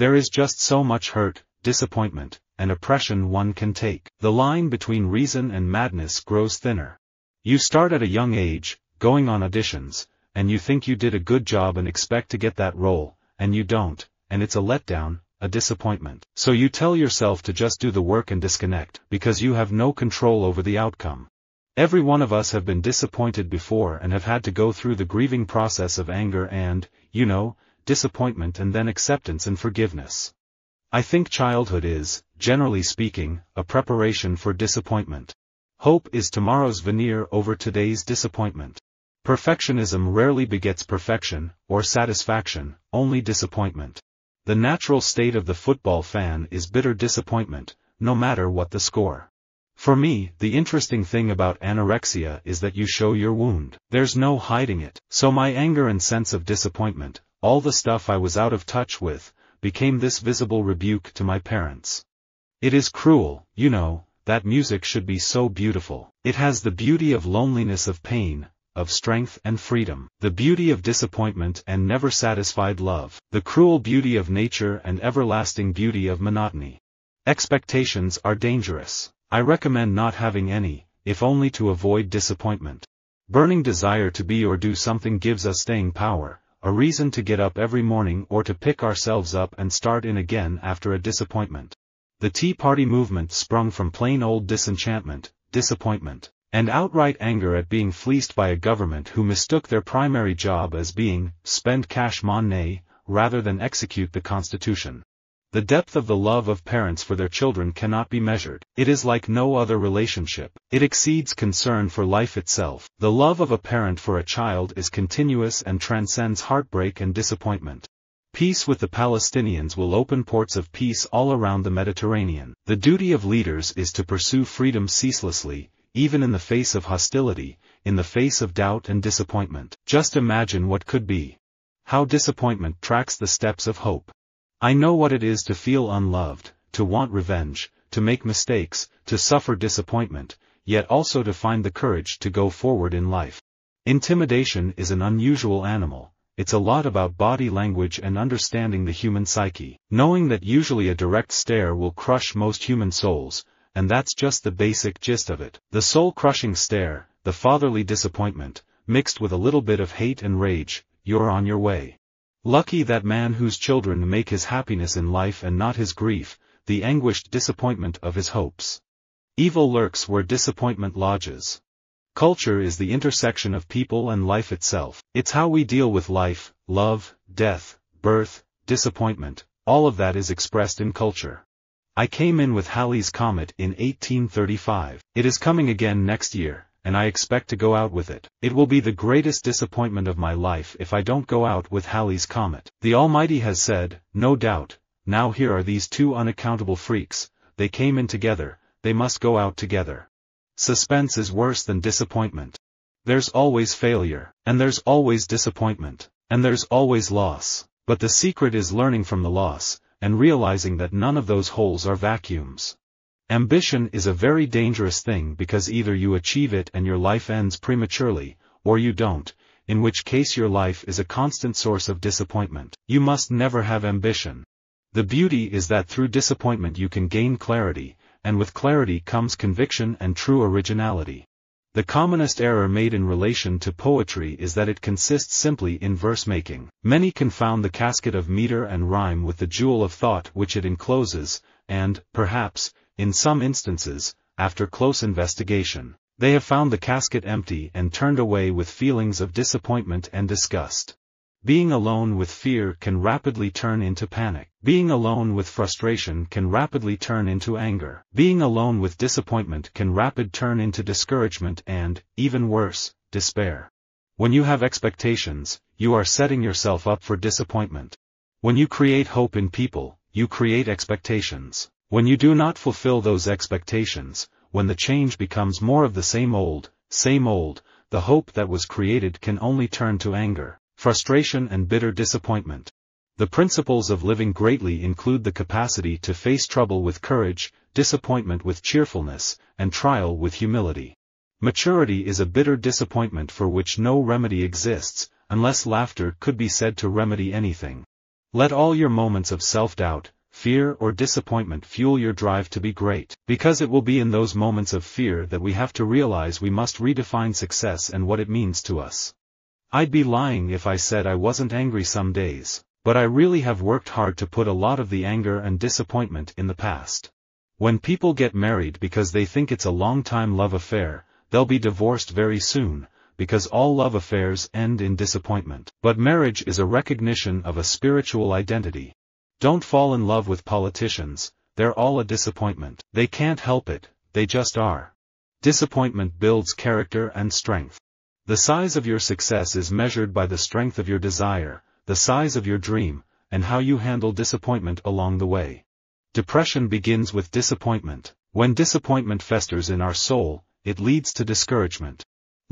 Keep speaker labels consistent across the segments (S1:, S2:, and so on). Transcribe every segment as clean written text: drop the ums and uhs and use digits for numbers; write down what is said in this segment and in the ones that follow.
S1: There is just so much hurt, disappointment, and oppression one can take. The line between reason and madness grows thinner. You start at a young age, going on auditions, and you think you did a good job and expect to get that role, and you don't, and it's a letdown, a disappointment. So you tell yourself to just do the work and disconnect, because you have no control over the outcome. Every one of us have been disappointed before and have had to go through the grieving process of anger and, disappointment and then acceptance and forgiveness. I think childhood is, generally speaking, a preparation for disappointment. Hope is tomorrow's veneer over today's disappointment. Perfectionism rarely begets perfection, or satisfaction, only disappointment. The natural state of the football fan is bitter disappointment, no matter what the score. For me, the interesting thing about anorexia is that you show your wound. There's no hiding it. So my anger and sense of disappointment, all the stuff I was out of touch with, became this visible rebuke to my parents. It is cruel, that music should be so beautiful. It has the beauty of loneliness, of pain, of strength and freedom, the beauty of disappointment and never satisfied love, the cruel beauty of nature and everlasting beauty of monotony. Expectations are dangerous. I recommend not having any, if only to avoid disappointment. Burning desire to be or do something gives us staying power, a reason to get up every morning or to pick ourselves up and start in again after a disappointment. The Tea Party movement sprung from plain old disenchantment, disappointment, and outright anger at being fleeced by a government who mistook their primary job as being, spend cash money, rather than execute the Constitution. The depth of the love of parents for their children cannot be measured. It is like no other relationship. It exceeds concern for life itself. The love of a parent for a child is continuous and transcends heartbreak and disappointment. Peace with the Palestinians will open ports of peace all around the Mediterranean. The duty of leaders is to pursue freedom ceaselessly, even in the face of hostility, in the face of doubt and disappointment. Just imagine what could be. How disappointment tracks the steps of hope. I know what it is to feel unloved, to want revenge, to make mistakes, to suffer disappointment, yet also to find the courage to go forward in life. Intimidation is an unusual animal. It's a lot about body language and understanding the human psyche. Knowing that usually a direct stare will crush most human souls, and that's just the basic gist of it. The soul-crushing stare, the fatherly disappointment, mixed with a little bit of hate and rage, you're on your way. Lucky that man whose children make his happiness in life and not his grief, the anguished disappointment of his hopes. Evil lurks where disappointment lodges. Culture is the intersection of people and life itself. It's how we deal with life, love, death, birth, disappointment, all of that is expressed in culture. I came in with Halley's Comet in 1835. It is coming again next year, and I expect to go out with it. It will be the greatest disappointment of my life if I don't go out with Halley's Comet. The Almighty has said, no doubt, now here are these two unaccountable freaks, they came in together, they must go out together. Suspense is worse than disappointment. There's always failure, and there's always disappointment, and there's always loss, but the secret is learning from the loss, and realizing that none of those holes are vacuums. Ambition is a very dangerous thing because either you achieve it and your life ends prematurely, or you don't, in which case your life is a constant source of disappointment. You must never have ambition. The beauty is that through disappointment you can gain clarity, and with clarity comes conviction and true originality. The commonest error made in relation to poetry is that it consists simply in verse-making. Many confound the casket of meter and rhyme with the jewel of thought which it encloses, and, perhaps, in some instances, after close investigation, they have found the casket empty and turned away with feelings of disappointment and disgust. Being alone with fear can rapidly turn into panic. Being alone with frustration can rapidly turn into anger. Being alone with disappointment can rapidly turn into discouragement and, even worse, despair. When you have expectations, you are setting yourself up for disappointment. When you create hope in people, you create expectations. When you do not fulfill those expectations, when the change becomes more of the same old, the hope that was created can only turn to anger, frustration and bitter disappointment. The principles of living greatly include the capacity to face trouble with courage, disappointment with cheerfulness, and trial with humility. Maturity is a bitter disappointment for which no remedy exists, unless laughter could be said to remedy anything. Let all your moments of self-doubt, fear or disappointment fuel your drive to be great. Because it will be in those moments of fear that we have to realize we must redefine success and what it means to us. I'd be lying if I said I wasn't angry some days, but I really have worked hard to put a lot of the anger and disappointment in the past. When people get married because they think it's a long-time love affair, they'll be divorced very soon, because all love affairs end in disappointment. But marriage is a recognition of a spiritual identity. Don't fall in love with politicians, they're all a disappointment. They can't help it, they just are. Disappointment builds character and strength. The size of your success is measured by the strength of your desire, the size of your dream, and how you handle disappointment along the way. Depression begins with disappointment. When disappointment festers in our soul, it leads to discouragement.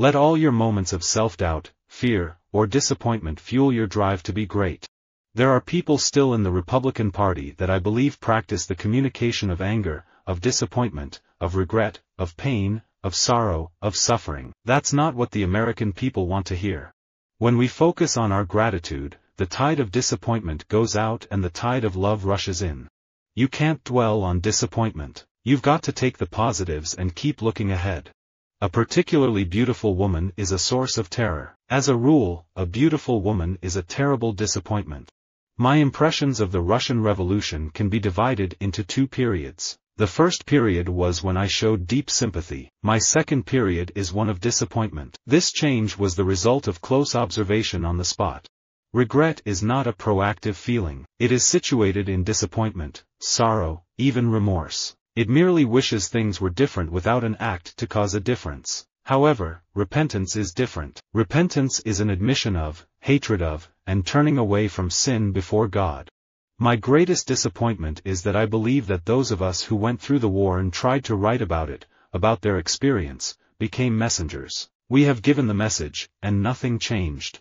S1: Let all your moments of self-doubt, fear, or disappointment fuel your drive to be great. There are people still in the Republican Party that I believe practice the communication of anger, of disappointment, of regret, of pain, of sorrow, of suffering. That's not what the American people want to hear. When we focus on our gratitude, the tide of disappointment goes out and the tide of love rushes in. You can't dwell on disappointment. You've got to take the positives and keep looking ahead. A particularly beautiful woman is a source of terror. As a rule, a beautiful woman is a terrible disappointment. My impressions of the Russian Revolution can be divided into two periods. The first period was when I showed deep sympathy. My second period is one of disappointment. This change was the result of close observation on the spot. Regret is not a proactive feeling. It is situated in disappointment, sorrow, even remorse. It merely wishes things were different without an act to cause a difference. However, repentance is different. Repentance is an admission of, hatred of, and turning away from sin before God. My greatest disappointment is that I believe that those of us who went through the war and tried to write about it, about their experience, became messengers. We have given the message, and nothing changed.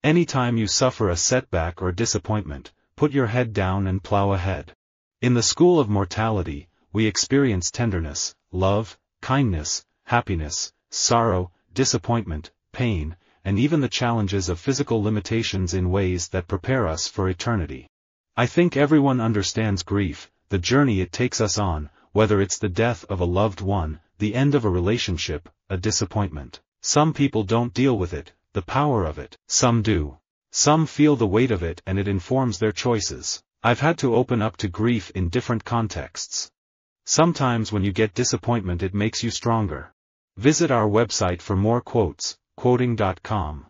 S1: Anytime you suffer a setback or disappointment, put your head down and plow ahead. In the school of mortality, we experience tenderness, love, kindness, happiness, sorrow, disappointment, pain, and even the challenges of physical limitations in ways that prepare us for eternity. I think everyone understands grief, the journey it takes us on, whether it's the death of a loved one, the end of a relationship, a disappointment. Some people don't deal with it, the power of it. Some do. Some feel the weight of it and it informs their choices. I've had to open up to grief in different contexts. Sometimes when you get disappointment it makes you stronger. Visit our website for more quotes, quoting.com.